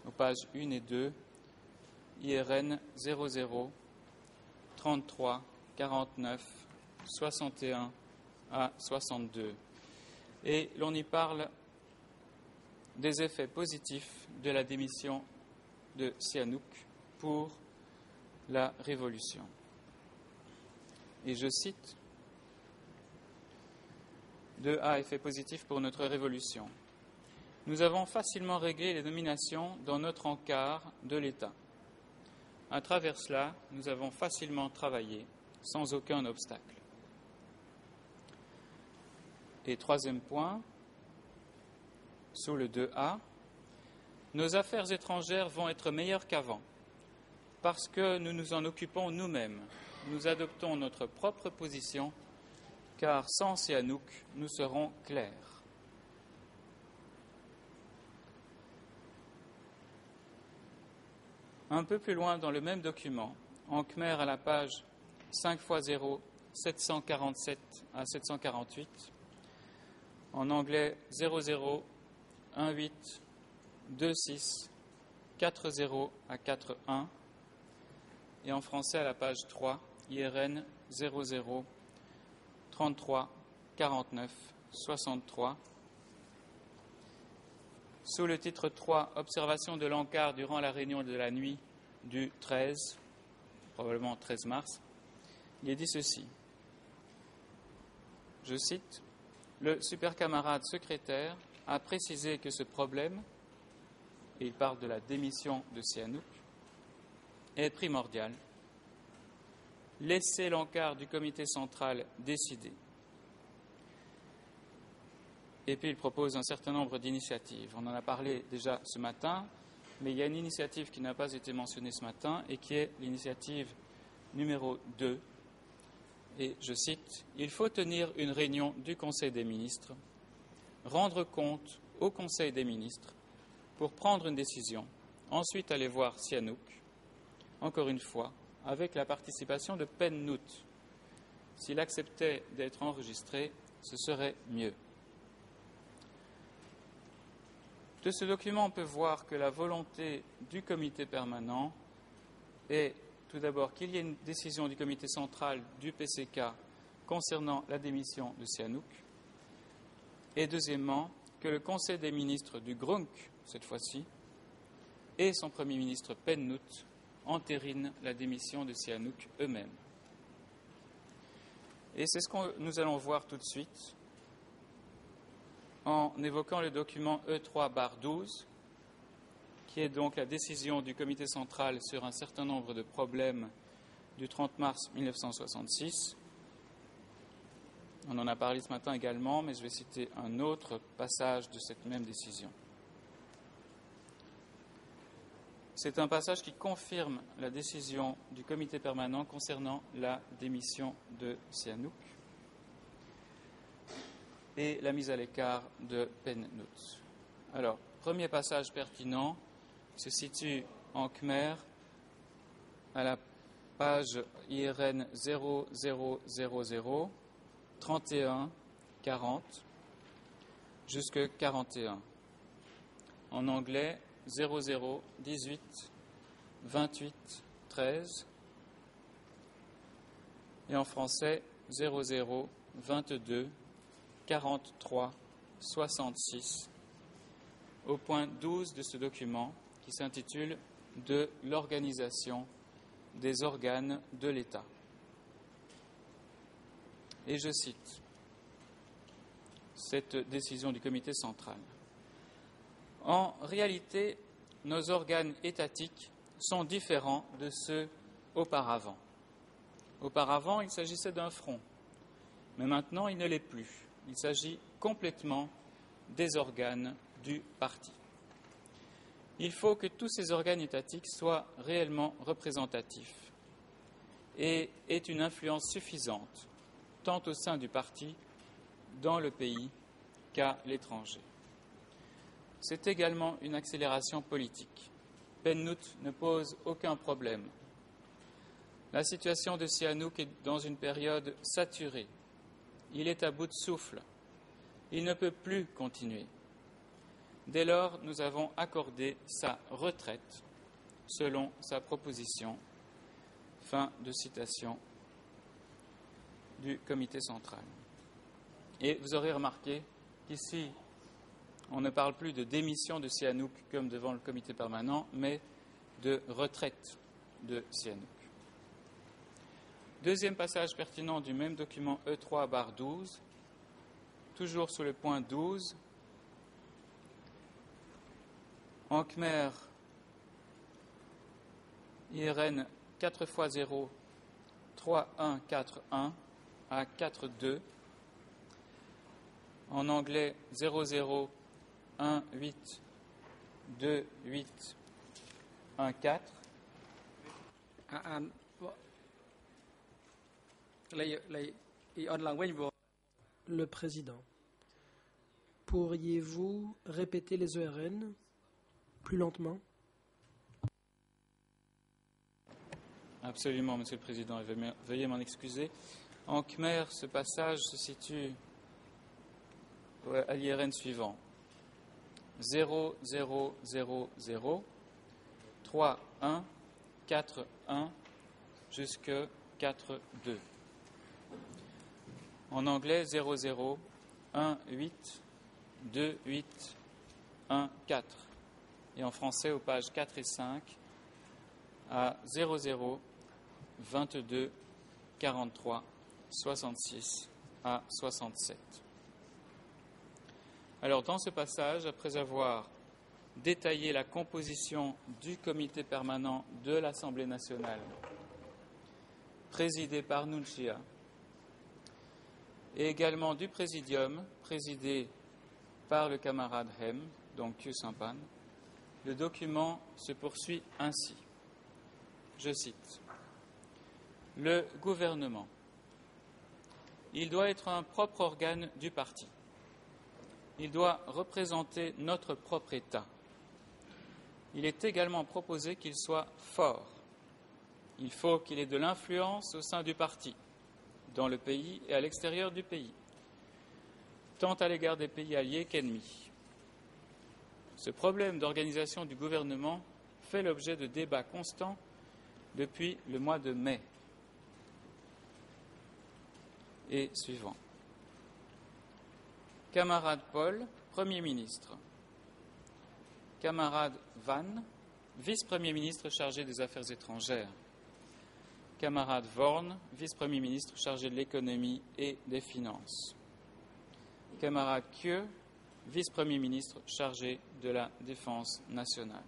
D: aux pages 1 et 2, IRN 00 33 49 61 à 62. Et l'on y parle des effets positifs de la démission de Sihanouk pour la Révolution. Et je cite, 2A, effets positifs pour notre Révolution. Nous avons facilement réglé les nominations dans notre encart de l'État. À travers cela, nous avons facilement travaillé sans aucun obstacle. Et troisième point, sous le 2A, nos affaires étrangères vont être meilleures qu'avant, parce que nous nous en occupons nous-mêmes. Nous adoptons notre propre position, car sans Sihanouk, nous serons clairs. Un peu plus loin dans le même document, en khmer à la page 5x0, 747 à 748, en anglais 001826 40 à 41 et en français à la page 3, IRN 00 33 49 63. Sous le titre 3, Observation de l'encart durant la réunion de la nuit du 13, probablement 13 mars, il est dit ceci. Je cite, le super-camarade secrétaire a précisé que ce problème, et il parle de la démission de Sihanouk, est primordial. Laissez l'encart du comité central décider. Et puis il propose un certain nombre d'initiatives. On en a parlé déjà ce matin, mais il y a une initiative qui n'a pas été mentionnée ce matin et qui est l'initiative numéro 2. Et je cite, « Il faut tenir une réunion du Conseil des ministres, rendre compte au Conseil des ministres pour prendre une décision, ensuite aller voir Sihanouk, encore une fois, avec la participation de Pennout. S'il acceptait d'être enregistré, ce serait mieux. » De ce document, on peut voir que la volonté du comité permanent est tout d'abord qu'il y ait une décision du comité central du PCK concernant la démission de Sihanouk, et deuxièmement, que le Conseil des ministres du GRUNC, cette fois-ci, et son Premier ministre Pennout entérinent la démission de Sihanouk eux-mêmes. Et c'est ce que nous allons voir tout de suite en évoquant le document E3/12, qui est donc la décision du comité central sur un certain nombre de problèmes du 30 mars 1966. On en a parlé ce matin également, mais je vais citer un autre passage de cette même décision. C'est un passage qui confirme la décision du comité permanent concernant la démission de Sihanouk et la mise à l'écart de Pennout. Alors, premier passage pertinent se situe en Khmer à la page IRN 0000 31 40 jusque 41. En anglais 00 18 28 13 et en français 00 22 43 66 au point 12 de ce document qui s'intitule « De l'organisation des organes de l'État ». Et je cite cette décision du comité central. « En réalité, nos organes étatiques sont différents de ceux auparavant. Auparavant, il s'agissait d'un front, mais maintenant, il ne l'est plus. Il s'agit complètement des organes du parti. Il faut que tous ces organes étatiques soient réellement représentatifs et aient une influence suffisante, tant au sein du parti, dans le pays, qu'à l'étranger. C'est également une accélération politique. Pennout ne pose aucun problème. La situation de Sihanouk est dans une période saturée. Il est à bout de souffle. Il ne peut plus continuer. Dès lors, nous avons accordé sa retraite selon sa proposition. Fin de citation du comité central. Et vous aurez remarqué qu'ici, on ne parle plus de démission de Sihanouk comme devant le comité permanent, mais de retraite de Sihanouk. Deuxième passage pertinent du même document E3/12, toujours sous le point 12, en Khmer, IRN 4x0 3141 à 42, en anglais 00 18 28 14.
E: Le président, pourriez-vous répéter les ERN plus lentement?
D: Absolument, Monsieur le Président, et veuillez m'en excuser. En Khmer, ce passage se situe à l'IRN suivant. 0000 31 41 jusque 42. En anglais, 00 18 28 14. Et en français, aux pages 4 et 5, à 00 22 43 66 à 67. Alors, dans ce passage, après avoir détaillé la composition du comité permanent de l'Assemblée nationale, présidé par Nunchia, et également du présidium, présidé par le camarade Hem, donc Khieu Samphan, le document se poursuit ainsi. Je cite. Le gouvernement. Il doit être un propre organe du parti. Il doit représenter notre propre État. Il est également proposé qu'il soit fort. Il faut qu'il ait de l'influence au sein du parti, dans le pays et à l'extérieur du pays, tant à l'égard des pays alliés qu'ennemis. Ce problème d'organisation du gouvernement fait l'objet de débats constants depuis le mois de mai et suivant. Camarade Paul, Premier ministre. Camarade Van, vice-premier ministre chargé des Affaires étrangères. Camarade Vorn, vice-premier ministre chargé de l'économie et des finances. Camarade Khieu, vice-premier ministre chargé de la défense nationale.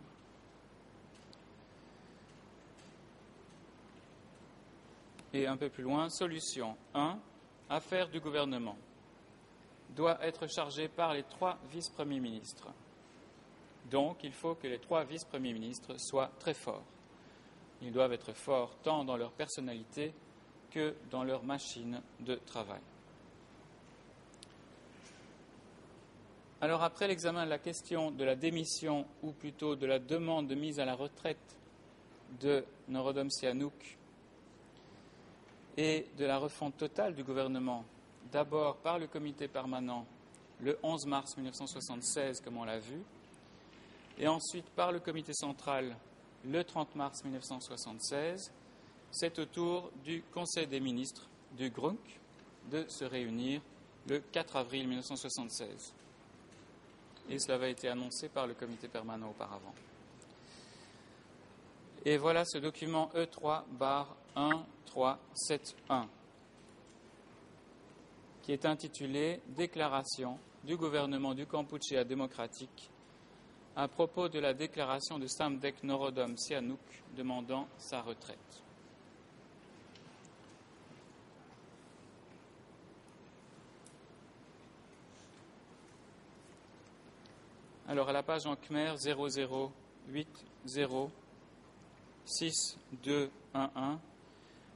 D: Et un peu plus loin, solution 1, affaires du gouvernement, doit être chargé par les 3 vice-premiers ministres. Donc, il faut que les 3 vice-premiers ministres soient très forts. Ils doivent être forts tant dans leur personnalité que dans leur machine de travail. Alors, après l'examen de la question de la démission, ou plutôt de la demande de mise à la retraite de Norodom Sihanouk et de la refonte totale du gouvernement, d'abord par le comité permanent le 11 mars 1976, comme on l'a vu, et ensuite par le comité central le 30 mars 1976, c'est au tour du Conseil des ministres du GRUNC de se réunir le 4 avril 1976. Et cela avait été annoncé par le comité permanent auparavant. Et voilà ce document E3/1371 qui est intitulé « Déclaration du gouvernement du Kampuchéa démocratique à propos de la déclaration de Samdech Norodom Sihanouk demandant sa retraite ». Alors, à la page en Khmer 00806211,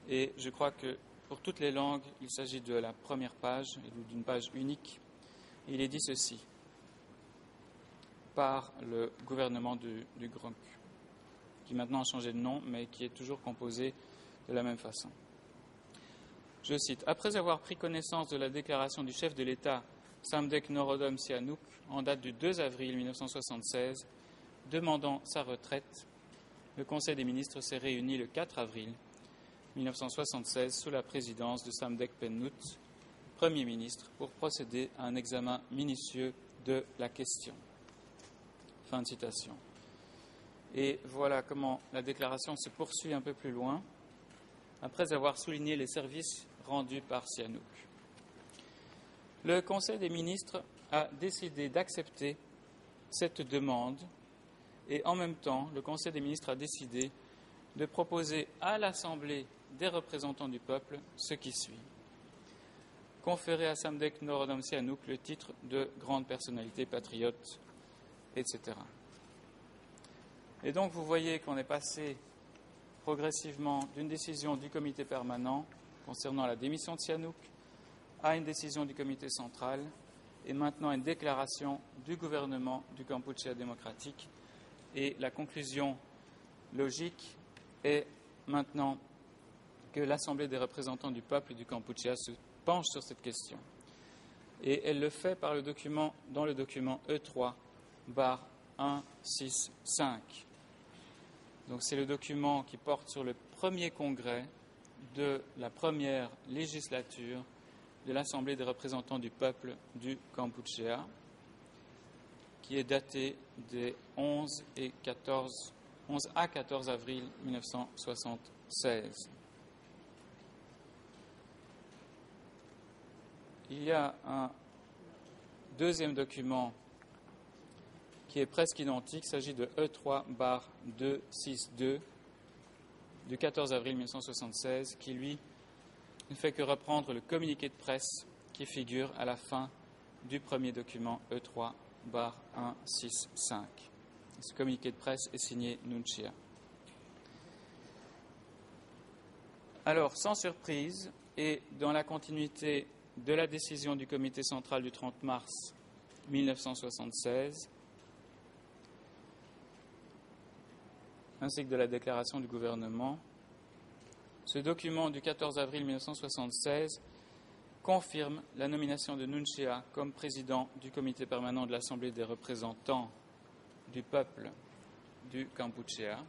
D: et je crois que pour toutes les langues, il s'agit de la première page, ou d'une page unique. Il est dit ceci par le gouvernement du GRUNC, qui maintenant a changé de nom, mais qui est toujours composé de la même façon. Je cite, « Après avoir pris connaissance de la déclaration du chef de l'État, Samdech Norodom Sihanouk, en date du 2 avril 1976, demandant sa retraite, le Conseil des ministres s'est réuni le 4 avril 1976 sous la présidence de Samdech Pennout, Premier ministre, pour procéder à un examen minutieux de la question. » Fin de citation. Et voilà comment la déclaration se poursuit un peu plus loin, après avoir souligné les services rendus par Sihanouk. Le Conseil des ministres a décidé d'accepter cette demande et en même temps, le Conseil des ministres a décidé de proposer à l'Assemblée des représentants du peuple ce qui suit. Conférer à Samdech Norodom Sihanouk le titre de grande personnalité patriote, etc. Et donc vous voyez qu'on est passé progressivement d'une décision du comité permanent concernant la démission de Sihanouk à une décision du comité central et maintenant à une déclaration du gouvernement du Kampuchéa démocratique. Et la conclusion logique est maintenant que l'Assemblée des représentants du peuple du Kampuchéa se penche sur cette question. Et elle le fait par dans le document E3/165. Donc c'est le document qui porte sur le premier congrès de la première législature de l'Assemblée des représentants du peuple du Kampuchéa, qui est daté des 11 à 14 avril 1976. Il y a un deuxième document qui est presque identique, il s'agit de E3/262 du 14 avril 1976, qui lui ne fait que reprendre le communiqué de presse qui figure à la fin du premier document E3/165. Ce communiqué de presse est signé Nunchia. Alors, sans surprise, et dans la continuité de la décision du comité central du 30 mars 1976, ainsi que de la déclaration du gouvernement, ce document du 14 avril 1976 confirme la nomination de Nunchia comme président du comité permanent de l'Assemblée des représentants du peuple du Kampuchea.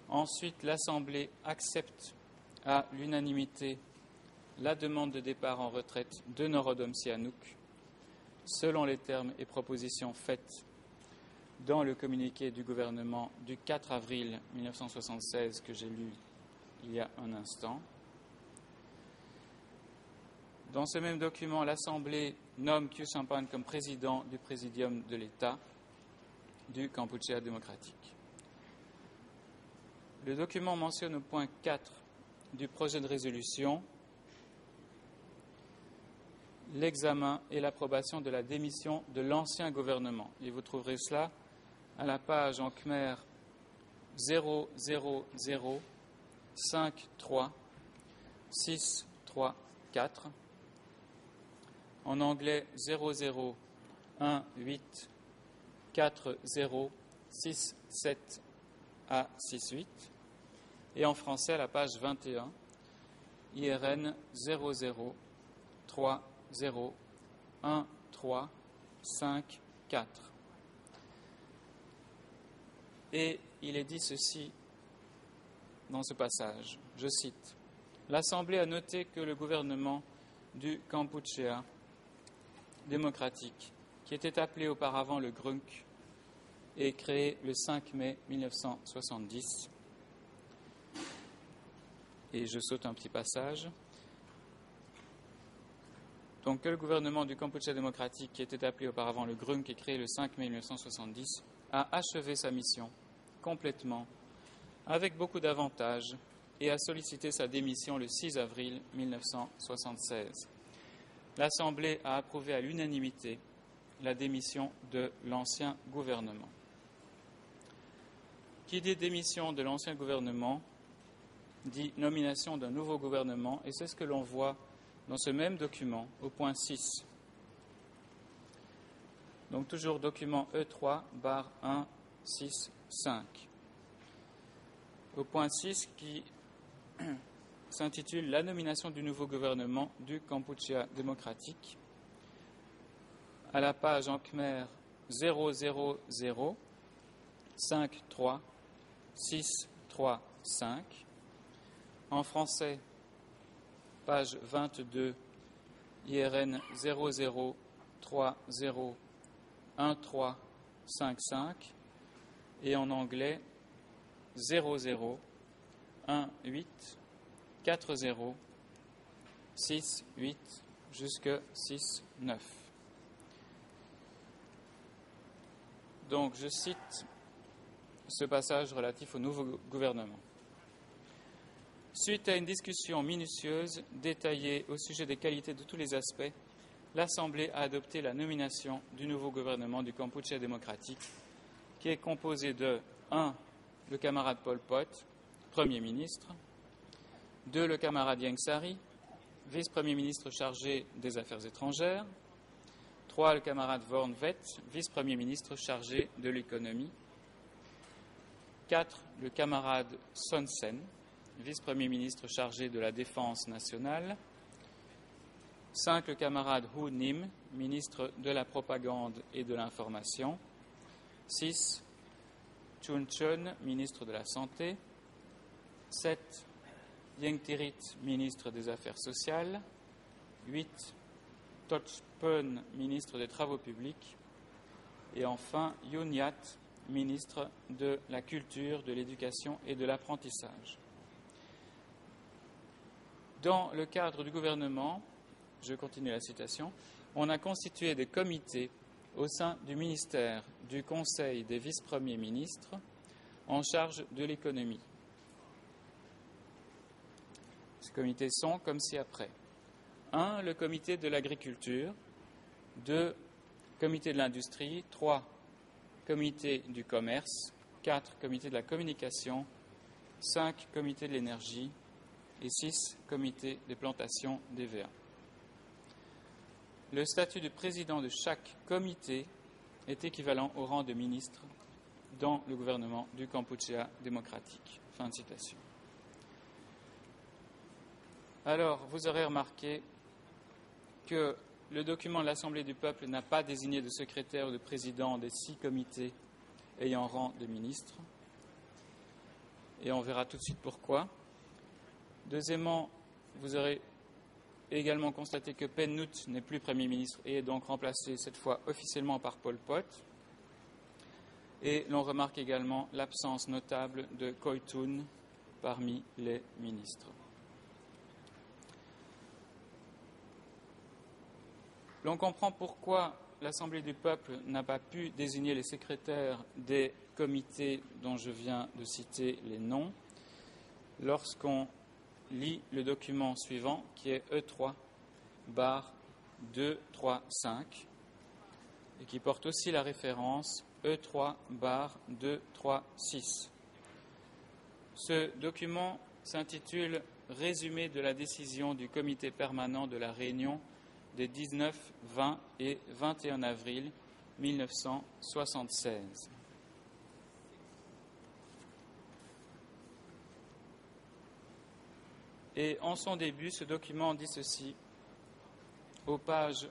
D: Ensuite, l'Assemblée accepte à l'unanimité la demande de départ en retraite de Norodom Sihanouk, selon les termes et propositions faites dans le communiqué du gouvernement du 4 avril 1976 que j'ai lu il y a un instant. Dans ce même document, l'Assemblée nomme Khieu Samphan comme président du Présidium de l'État du Kampuchea démocratique. Le document mentionne au point 4 du projet de résolution l'examen et l'approbation de la démission de l'ancien gouvernement. Et vous trouverez cela à la page en khmer 000536364, en anglais 00184067 à 68, et en français à la page 21, IRN 00301354. Et il est dit ceci dans ce passage, je cite, « L'Assemblée a noté que le gouvernement du Kampuchea démocratique, qui était appelé auparavant le GRUNC, est créé le 5 mai 1970. » Et je saute un petit passage. Donc que le gouvernement du Kampuchea démocratique, qui était appelé auparavant le GRUNC, est créé le 5 mai 1970, a achevé sa mission complètement, avec beaucoup d'avantages, et a sollicité sa démission le 6 avril 1976. L'Assemblée a approuvé à l'unanimité la démission de l'ancien gouvernement. Qui dit démission de l'ancien gouvernement dit nomination d'un nouveau gouvernement, et c'est ce que l'on voit dans ce même document au point 6. Donc toujours document E3/165. Au point 6 qui s'intitule « La nomination du nouveau gouvernement du Kampuchea démocratique ». À la page en khmer 000536365. En français, page 22, IRN 00301355, et en anglais 00184068 jusque 69. Donc je cite ce passage relatif au nouveau gouvernement. Suite à une discussion minutieuse, détaillée au sujet des qualités de tous les aspects, l'Assemblée a adopté la nomination du nouveau gouvernement du Kampuchea démocratique, qui est composé de 1. Le camarade Pol Pot, Premier ministre, 2. Le camarade Ieng Sary, vice-premier ministre chargé des Affaires étrangères, 3. Le camarade Vorn Vet, vice-premier ministre chargé de l'économie, 4. Le camarade Son Sen, vice-premier ministre chargé de la Défense nationale, 5. Le camarade Hu Nim, ministre de la Propagande et de l'Information, 6. Chun Chun, ministre de la Santé, 7. Ieng Tirit, ministre des Affaires sociales, 8. Toch Pön, ministre des Travaux publics, et enfin Yun Yat, ministre de la Culture, de l'Éducation et de l'Apprentissage. Dans le cadre du gouvernement, je continue la citation, on a constitué des comités au sein du ministère du Conseil des vice-premiers ministres en charge de l'économie. Ces comités sont comme ci-après. 1. Le comité de l'agriculture, 2 comités de l'industrie, 3 comités du commerce, 4 comités de la communication, 5 comités de l'énergie et 6 comités des plantations d'EVA. Le statut de président de chaque comité est équivalent au rang de ministre dans le gouvernement du Kampuchea démocratique. Fin de citation. Alors, vous aurez remarqué que le document de l'Assemblée du peuple n'a pas désigné de secrétaire ou de président des 6 comités ayant rang de ministre. Et on verra tout de suite pourquoi. Deuxièmement, vous aurez également constaté que Pen Nut n'est plus Premier ministre et est donc remplacé cette fois officiellement par Pol Pot. Et l'on remarque également l'absence notable de Koitun parmi les ministres. L'on comprend pourquoi l'Assemblée du peuple n'a pas pu désigner les secrétaires des comités dont je viens de citer les noms lorsqu'on lit le document suivant qui est E3/235 et qui porte aussi la référence E3/236. Ce document s'intitule « Résumé de la décision du comité permanent de la Réunion des 19, 20 et 21 avril 1976 ». Et en son début, ce document dit ceci, aux pages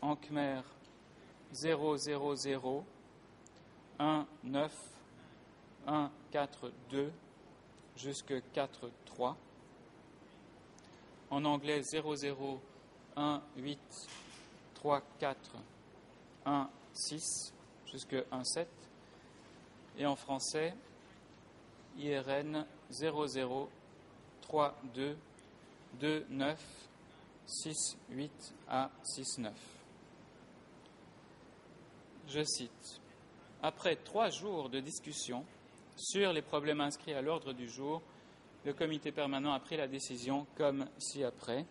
D: en khmer 000 19 142 jusqu'à 43, en anglais 00 18 34 16 jusqu'à 17 et en français IRN 00 32 29 68 à 69. Je cite. Après 3 jours de discussion sur les problèmes inscrits à l'ordre du jour, le comité permanent a pris la décision comme ci-après.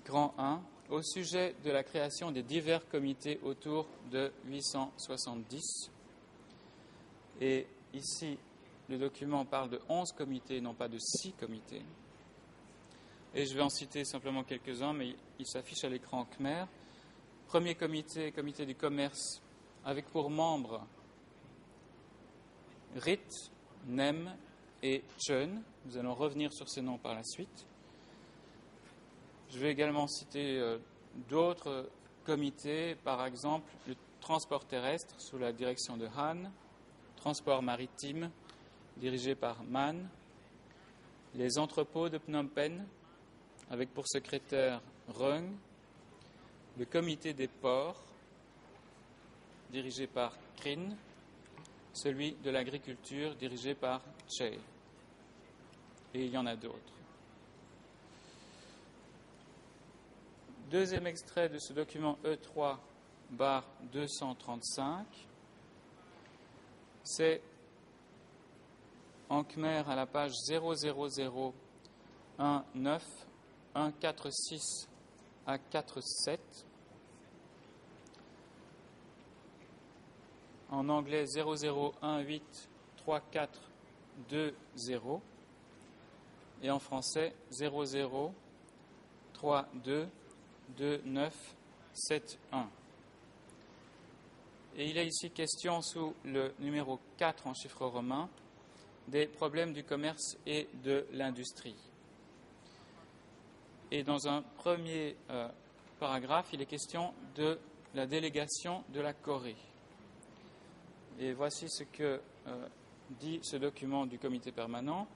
D: Grand 1. Au sujet de la création des divers comités autour de 870. Et ici, le document parle de 11 comités, non pas de 6 comités. Et je vais en citer simplement quelques-uns, mais il s'affiche à l'écran en khmer. Premier comité, comité du commerce, avec pour membres Rit, Nem et Chun. Nous allons revenir sur ces noms par la suite. Je vais également citer d'autres comités, par exemple le transport terrestre sous la direction de Han, transport maritime dirigé par Man, les entrepôts de Phnom Penh avec pour secrétaire Reung, le comité des ports dirigé par Krin, celui de l'agriculture dirigé par Che. Et il y en a d'autres. Deuxième extrait de ce document E3/235, c'est en khmer à la page 00019 146 à 47, en anglais 00183420 et en français 00322971. Et il est ici question sous le numéro 4 en chiffres romains des problèmes du commerce et de l'industrie. Et dans un premier paragraphe, il est question de la délégation de la Corée. Et voici ce que dit ce document du comité permanent.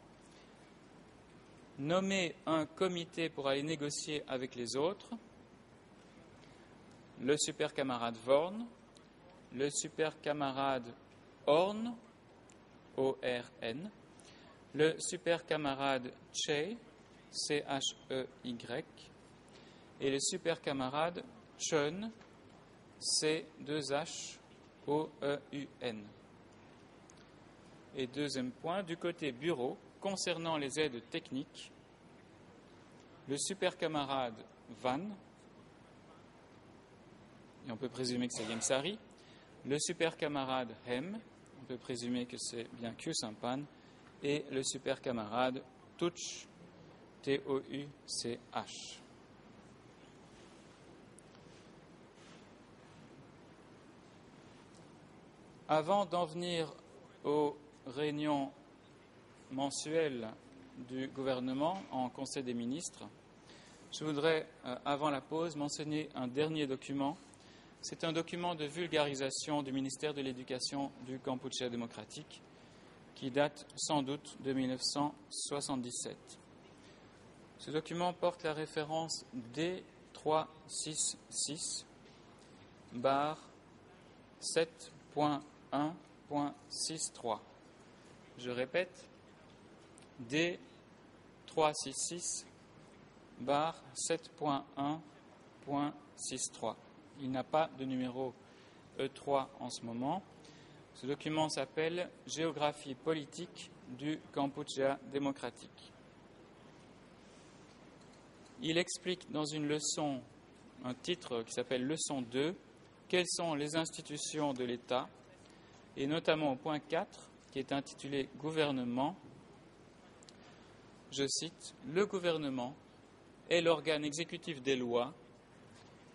D: Nommer un comité pour aller négocier avec les autres, le super camarade Vorn, le super camarade Horn, O-R-N, le super camarade Che, C-H-E-Y, et le super camarade Chun, C-2-H-O-E-U-N. Et deuxième point, du côté bureau, concernant les aides techniques, le super camarade Van, et on peut présumer que c'est Yemsari. Le super camarade Hem, on peut présumer que c'est bien Khieu Samphan. Et le super camarade Touch, T-O-U-C-H. Avant d'en venir aux réunions mensuelles du gouvernement en Conseil des ministres, je voudrais, avant la pause, mentionner un dernier document. C'est un document de vulgarisation du ministère de l'Éducation du Kampuchea démocratique qui date sans doute de 1977. Ce document porte la référence D366 7.1.63. Je répète, D366 7.1.63. Il n'a pas de numéro E3 en ce moment. Ce document s'appelle « Géographie politique du Kampuchea démocratique ». Il explique dans une leçon, un titre qui s'appelle « Leçon 2 », quelles sont les institutions de l'État, et notamment au point 4, qui est intitulé « Gouvernement ». Je cite, « Le gouvernement est l'organe exécutif des lois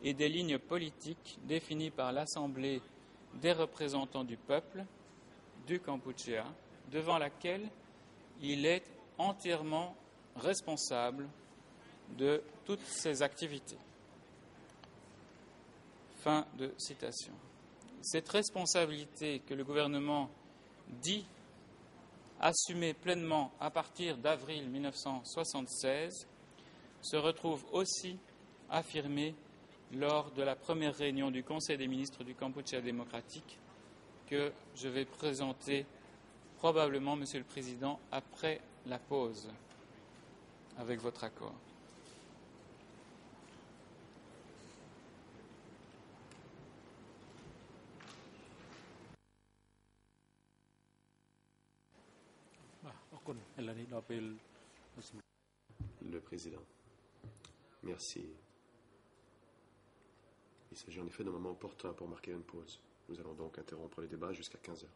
D: et des lignes politiques définies par l'Assemblée des représentants du peuple du Kampuchea, devant laquelle il est entièrement responsable de toutes ses activités. » Fin de citation. Cette responsabilité que le gouvernement dit assumer pleinement à partir d'avril 1976 se retrouve aussi affirmée lors de la première réunion du Conseil des ministres du Kampuchea démocratique que je vais présenter probablement, Monsieur le Président, après la pause, avec votre accord.
A: Le Président. Merci. Il s'agit en effet d'un moment opportun pour marquer une pause. Nous allons donc interrompre les débats jusqu'à 15 heures.